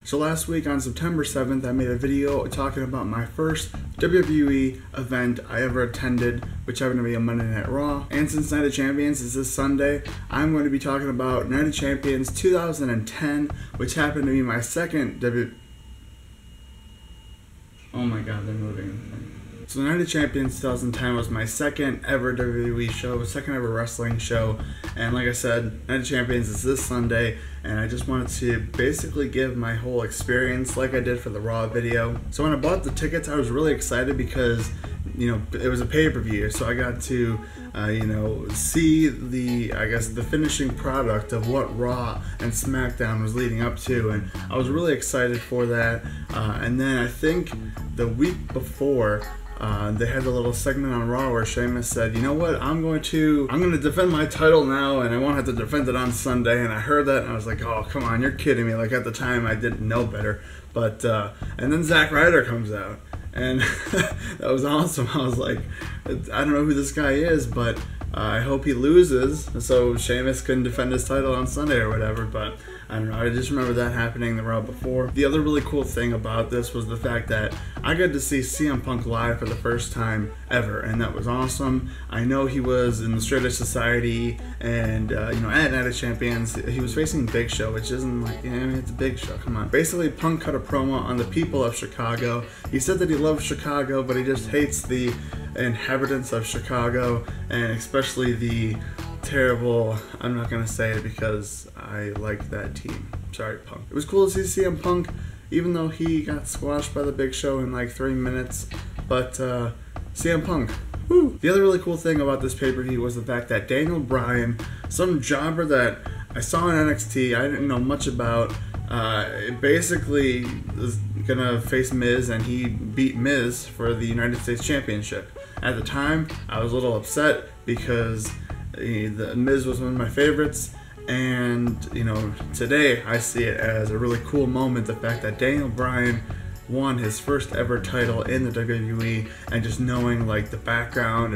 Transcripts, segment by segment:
So last week on September 7th, I made a video talking about my first WWE event I ever attended, which happened to be a Monday Night Raw. And since Night of Champions is this Sunday, I'm going to be talking about Night of Champions 2010, which happened to be my second Oh my god, they're moving. So Night of Champions 2010 was my second ever WWE show, second ever wrestling show, and like I said, Night of Champions is this Sunday, and I just wanted to basically give my whole experience like I did for the Raw video. So when I bought the tickets, I was really excited because, you know, it was a pay-per-view, so I got to, see the finishing product of what Raw and SmackDown was leading up to, and I was really excited for that. And then I think the week before, they had a little segment on Raw where Sheamus said, you know what, I'm going to defend my title now, and I won't have to defend it on Sunday. And I heard that and I was like, oh, come on, you're kidding me. Like, at the time I didn't know better, but and then Zack Ryder comes out, and that was awesome. I was like, I don't know who this guy is, but I hope he loses so Sheamus couldn't defend his title on Sunday or whatever. But I don't know, I just remember that happening the Raw before. The other really cool thing about this was the fact that I got to see CM Punk live for the first time ever, and that was awesome. I know he was in the Straight Edge Society, and at Night of Champions, he was facing Big Show, which isn't like, it's a Big Show, come on. Basically, Punk cut a promo on the people of Chicago. He said that he loves Chicago, but he just hates the inhabitants of Chicago, and especially the terrible, I'm not gonna say it because I like that team. Sorry, Punk. It was cool to see CM Punk, even though he got squashed by the Big Show in like 3 minutes. But CM Punk, woo! The other really cool thing about this pay-per-view was the fact that Daniel Bryan, some jobber that I saw in NXT, I didn't know much about, basically was gonna face Miz, and he beat Miz for the United States Championship. At the time, I was a little upset because the Miz was one of my favorites, and today I see it as a really cool moment, the fact that Daniel Bryan won his first ever title in the WWE, and just knowing like the background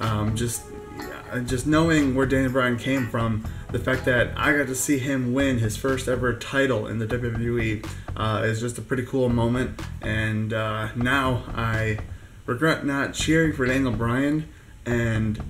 and just knowing where Daniel Bryan came from, the fact that I got to see him win his first ever title in the WWE is just a pretty cool moment. And now I regret not cheering for Daniel Bryan and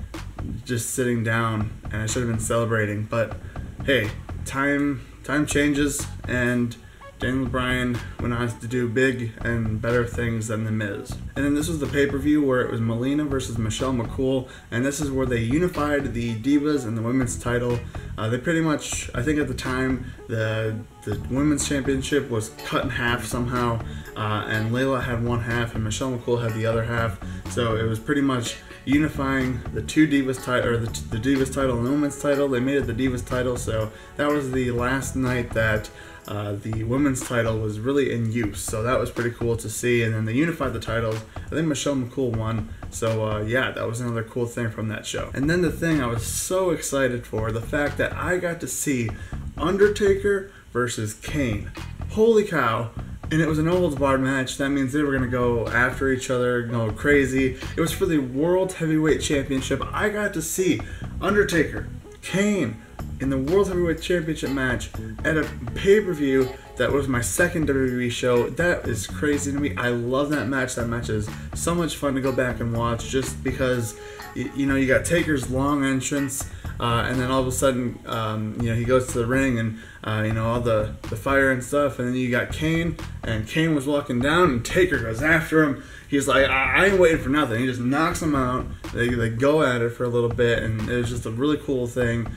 just sitting down, and I should have been celebrating. But hey, time changes, and Daniel Bryan went on to do big and better things than The Miz. And then this was the pay-per-view where it was Melina versus Michelle McCool, and this is where they unified the Divas and the women's title. They pretty much, I think at the time, the women's championship was cut in half somehow, and Layla had one half and Michelle McCool had the other half. So it was pretty much unifying the two Divas title, or the Divas title and the women's title. They made it the Divas title, so that was the last night that the women's title was really in use, so that was pretty cool to see. And then they unified the titles. I think Michelle McCool won, so yeah, that was another cool thing from that show. And then the thing I was so excited for, the fact that I got to see Undertaker versus Kane. Holy cow. And it was an no-holds-barred match. That means they were going to go after each other, go crazy. It was for the World Heavyweight Championship. I got to see Undertaker, Kane, in the World Heavyweight Championship match at a pay-per-view that was my second WWE show. That is crazy to me. I love that match. That match is so much fun to go back and watch, just because you got Taker's long entrance, and then all of a sudden he goes to the ring, and all the fire and stuff, and then you got Kane, and Kane was walking down, and Taker goes after him. He's like, I ain't waiting for nothing. He just knocks him out. They go at it for a little bit, and it was just a really cool thing.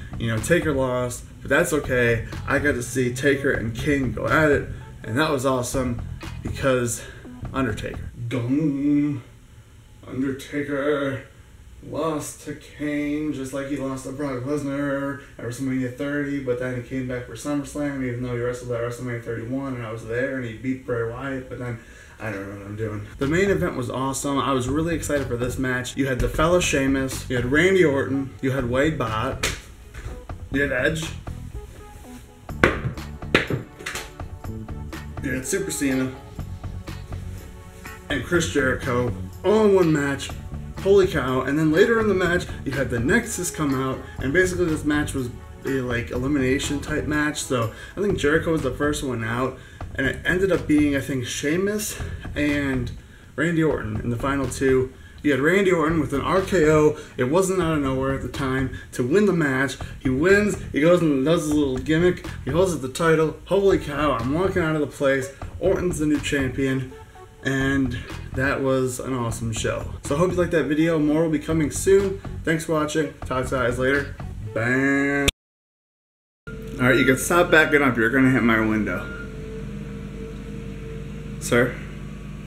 Taker lost, but that's okay. I got to see Taker and King go at it, and that was awesome because Undertaker. Undertaker lost to Kane, just like he lost to Brock Lesnar at WrestleMania 30, but then he came back for SummerSlam, even though he wrestled at WrestleMania 31, and I was there, and he beat Bray Wyatt, but then I don't know what I'm doing. The main event was awesome. I was really excited for this match. You had the fella Sheamus, you had Randy Orton, you had Wade Bott, you had Edge, you had Super Cena, and Chris Jericho, all in one match. Holy cow. And then later in the match, you had the Nexus come out, and basically this match was a like elimination type match. So I think Jericho was the first one out, and it ended up being, I think, Sheamus and Randy Orton in the final two. You had Randy Orton with an RKO, it wasn't out of nowhere at the time, to win the match. He wins, he goes and does his little gimmick, he holds up the title. Holy cow, I'm walking out of the place. Orton's the new champion, and that was an awesome show. So I hope you liked that video. More will be coming soon. Thanks for watching. Talk to you guys later. Bam. Alright, you can stop backing up. You're going to hit my window. Sir?